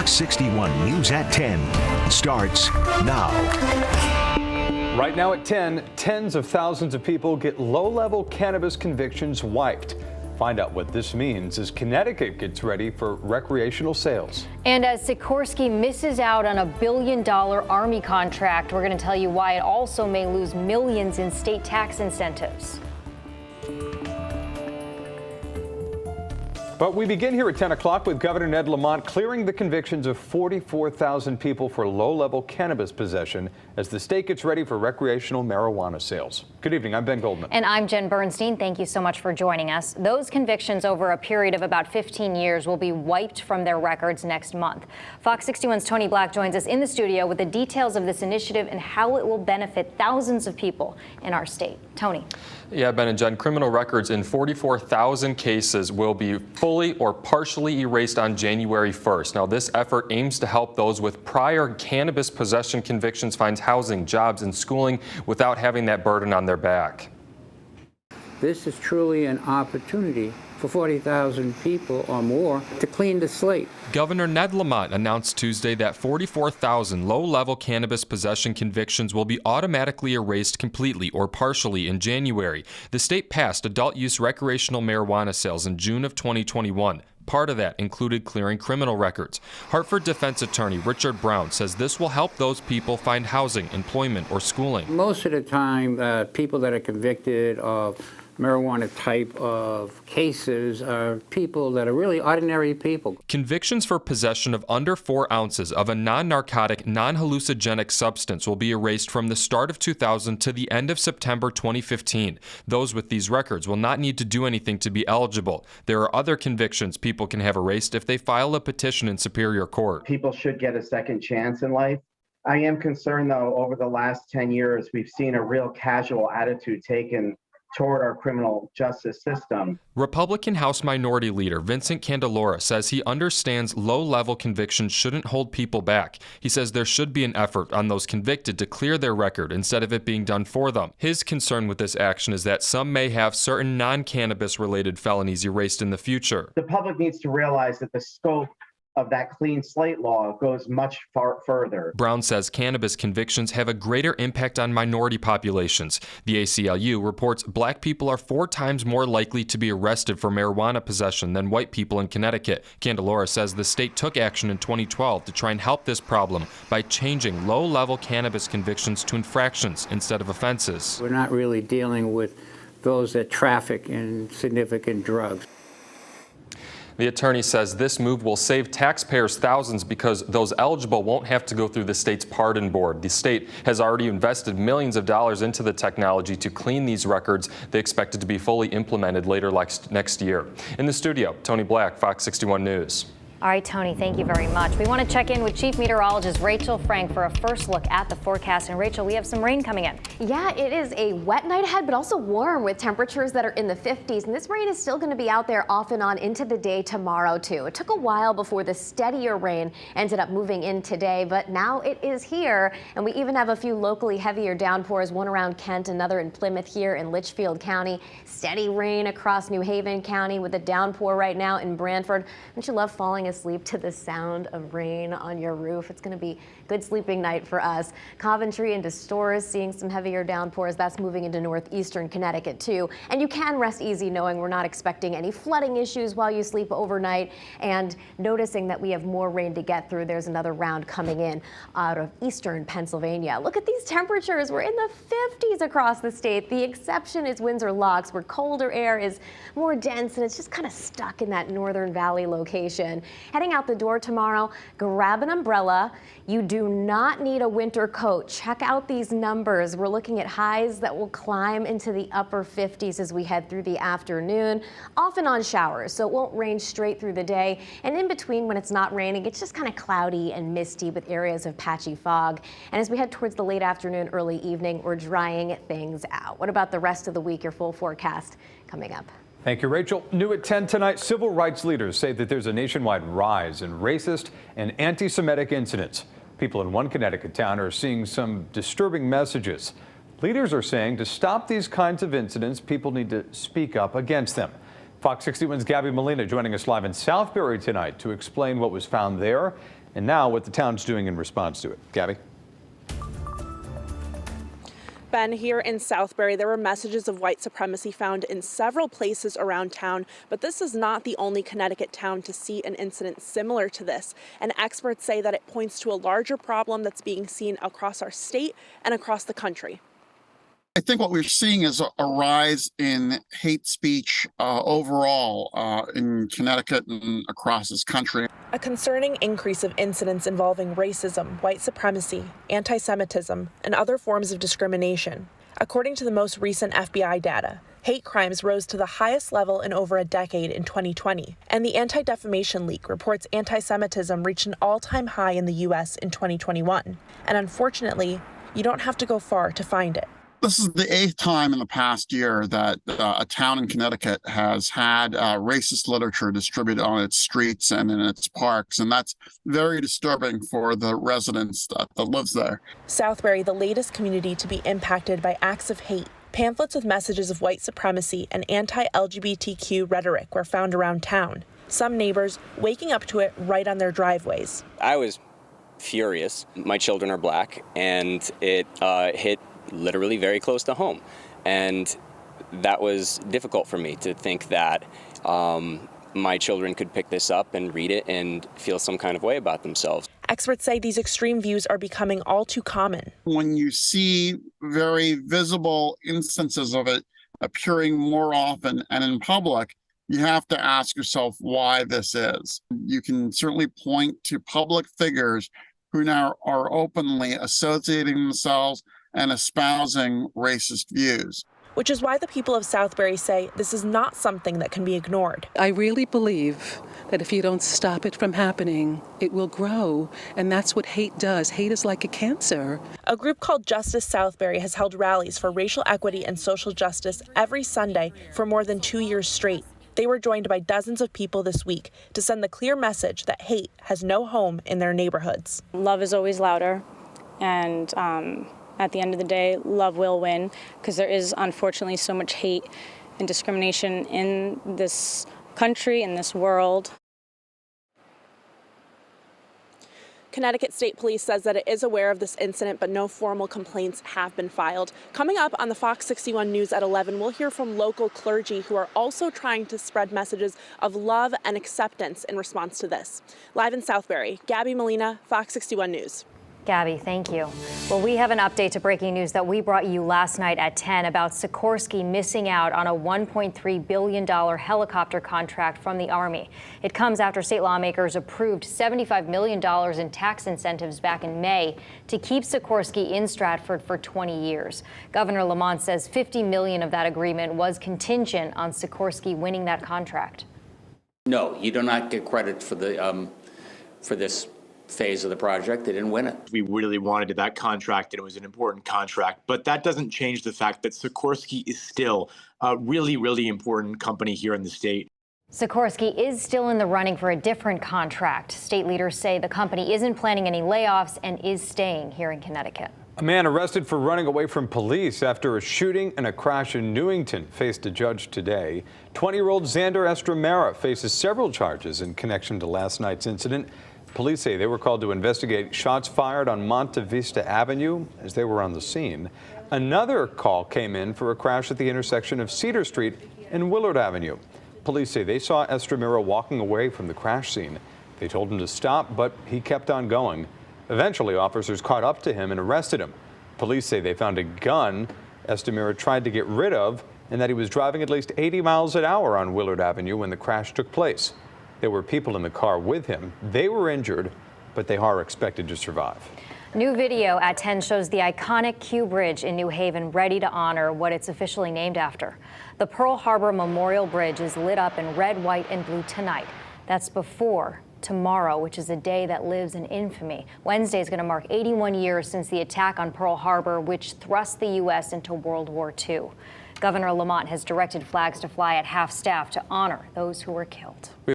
Fox 61 News at 10 starts now. Right now at 10, tens of thousands of people get low-level cannabis convictions wiped. Find out what this means as Connecticut gets ready for recreational sales. And as Sikorsky misses out on a $1 billion Army contract, we're going to tell you why it also may lose millions in state tax incentives. But we begin here at 10 o'clock with Governor Ned Lamont clearing the convictions of 44,000 people for low-level cannabis possession as the state gets ready for recreational marijuana sales. Good evening. I'm Ben Goldman. And I'm Jen Bernstein. Thank you so much for joining us. Those convictions over a period of about 15 years will be wiped from their records next month. Fox 61's Tony Black joins us in the studio with the details of this initiative and how it will benefit thousands of people in our state. Tony. Yeah, Ben and Jen, criminal records in 44,000 cases will be fully or partially erased on January 1st. Now, this effort aims to help those with prior cannabis possession convictions find housing, jobs, and schooling without having that burden on their back. This is truly an opportunity for 40,000 people or more to clean the slate. Governor Ned Lamont announced Tuesday that 44,000 low-level cannabis possession convictions will be automatically erased completely or partially in January. The state passed adult-use recreational marijuana sales in June of 2021. Part of that included clearing criminal records. Hartford defense attorney Richard Brown says this will help those people find housing, employment, or schooling. Most of the time, people that are convicted of marijuana type of cases are people that are really ordinary people. Convictions for possession of under 4 ounces of a non-narcotic, non-hallucinogenic substance will be erased from the start of 2000 to the end of September 2015. Those with these records will not need to do anything to be eligible. There are other convictions people can have erased if they file a petition in Superior Court. People should get a second chance in life. I am concerned, though, over the last 10 years, we've seen a real casual attitude taken toward our criminal justice system. Republican House Minority Leader Vincent Candelora says he understands low-level convictions shouldn't hold people back. He says there should be an effort on those convicted to clear their record instead of it being done for them. His concern with this action is that some may have certain non-cannabis related felonies erased in the future. The public needs to realize that the scope of that clean slate law goes much far further. Brown says cannabis convictions have a greater impact on minority populations. The ACLU reports black people are 4 times more likely to be arrested for marijuana possession than white people in Connecticut. Candelora says the state took action in 2012 to try and help this problem by changing low-level cannabis convictions to infractions instead of offenses. We're not really dealing with those that traffic in significant drugs. The attorney says this move will save taxpayers thousands because those eligible won't have to go through the state's pardon board. The state has already invested millions of dollars into the technology to clean these records. They expect it to be fully implemented later next year. In the studio, Tony Black, Fox 61 News. All right, Tony, thank you very much. We want to check in with Chief Meteorologist Rachel Frank for a first look at the forecast. And Rachel, we have some rain coming in. Yeah, it is a wet night ahead, but also warm with temperatures that are in the 50s. And this rain is still going to be out there off and on into the day tomorrow, too. It took a while before the steadier rain ended up moving in today, but now it is here. And we even have a few locally heavier downpours, one around Kent, another in Plymouth here in Litchfield County. Steady rain across New Haven County with a downpour right now in Branford. Don't you love falling asleep to the sound of rain on your roof? It's going to be a good sleeping night for us. Coventry into Storrs seeing some heavier downpours. That's moving into northeastern Connecticut too. And you can rest easy knowing we're not expecting any flooding issues while you sleep overnight, and noticing that we have more rain to get through. There's another round coming in out of eastern Pennsylvania. Look at these temperatures. We're in the 50s across the state. The exception is Windsor Locks, where colder air is more dense and it's just kind of stuck in that northern valley location. Heading out the door tomorrow, grab an umbrella. You do not need a winter coat. Check out these numbers. We're looking at highs that will climb into the upper 50s as we head through the afternoon, off and on showers, so it won't rain straight through the day. And in between, when it's not raining, it's just kind of cloudy and misty with areas of patchy fog. And as we head towards the late afternoon, early evening, we're drying things out. What about the rest of the week? Your full forecast coming up. Thank you, Rachel. New at 10 tonight, civil rights leaders say that there's a nationwide rise in racist and anti-Semitic incidents. People in one Connecticut town are seeing some disturbing messages. Leaders are saying to stop these kinds of incidents, people need to speak up against them. Fox 61's Gabby Molina joining us live in Southbury tonight to explain what was found there and now what the town's doing in response to it. Gabby? Ben, here in Southbury, there were messages of white supremacy found in several places around town, but this is not the only Connecticut town to see an incident similar to this. And experts say that it points to a larger problem that's being seen across our state and across the country. I think what we're seeing is a rise in hate speech overall in Connecticut and across this country. A concerning increase of incidents involving racism, white supremacy, anti-Semitism, and other forms of discrimination. According to the most recent FBI data, hate crimes rose to the highest level in over a decade in 2020. And the Anti-Defamation League reports anti-Semitism reached an all-time high in the U.S. in 2021. And unfortunately, you don't have to go far to find it. This is the 8th time in the past year that a town in Connecticut has had racist literature distributed on its streets and in its parks, and that's very disturbing for the residents that lives there. Southbury, the latest community to be impacted by acts of hate. Pamphlets with messages of white supremacy and anti-LGBTQ rhetoric were found around town. Some neighbors waking up to it right on their driveways. I was furious. My children are black, and it hit literally very close to home. And that was difficult for me to think that my children could pick this up and read it and feel some kind of way about themselves. Experts say these extreme views are becoming all too common. When you see very visible instances of it appearing more often and in public, you have to ask yourself why this is. You can certainly point to public figures who now are openly associating themselves and espousing racist views. Which is why the people of Southbury say this is not something that can be ignored. I really believe that if you don't stop it from happening, it will grow, and that's what hate does. Hate is like a cancer. A group called Justice Southbury has held rallies for racial equity and social justice every Sunday for more than 2 years straight. They were joined by dozens of people this week to send the clear message that hate has no home in their neighborhoods. Love is always louder, and at the end of the day, love will win, because there is unfortunately so much hate and discrimination in this country, in this world. Connecticut State Police says that it is aware of this incident, but no formal complaints have been filed. Coming up on the Fox 61 News at 11, we'll hear from local clergy who are also trying to spread messages of love and acceptance in response to this. Live in Southbury, Gabby Molina, Fox 61 News. Gabby, thank you. Well, we have an update to breaking news that we brought you last night at 10 about Sikorsky missing out on a $1.3 billion helicopter contract from the Army. It comes after state lawmakers approved $75 million in tax incentives back in May to keep Sikorsky in Stratford for 20 years. Governor Lamont says $50 million of that agreement was contingent on Sikorsky winning that contract. No, you do not get credit for this phase of the project. They didn't win it. We really wanted that contract, and it was an important contract, but that doesn't change the fact that Sikorsky is still a really, really important company here in the state. Sikorsky is still in the running for a different contract. State leaders say the company isn't planning any layoffs and is staying here in Connecticut. A man arrested for running away from police after a shooting and a crash in Newington faced a judge today. 20-year-old Xander Estramera faces several charges in connection to last night's incident. Police say they were called to investigate shots fired on Monte Vista Avenue as they were on the scene. Another call came in for a crash at the intersection of Cedar Street and Willard Avenue. Police say they saw Estramera walking away from the crash scene. They told him to stop, but he kept on going. Eventually, officers caught up to him and arrested him. Police say they found a gun Estramera tried to get rid of and that he was driving at least 80 miles an hour on Willard Avenue when the crash took place. There were people in the car with him. They were injured, but they are expected to survive. New video at 10 shows the iconic Q Bridge in New Haven ready to honor what it's officially named after. The Pearl Harbor Memorial Bridge is lit up in red, white, and blue tonight. That's before tomorrow, which is a day that lives in infamy. Wednesday is going to mark 81 years since the attack on Pearl Harbor, which thrust the U.S. into World War II. Governor Lamont has directed flags to fly at half-staff to honor those who were killed.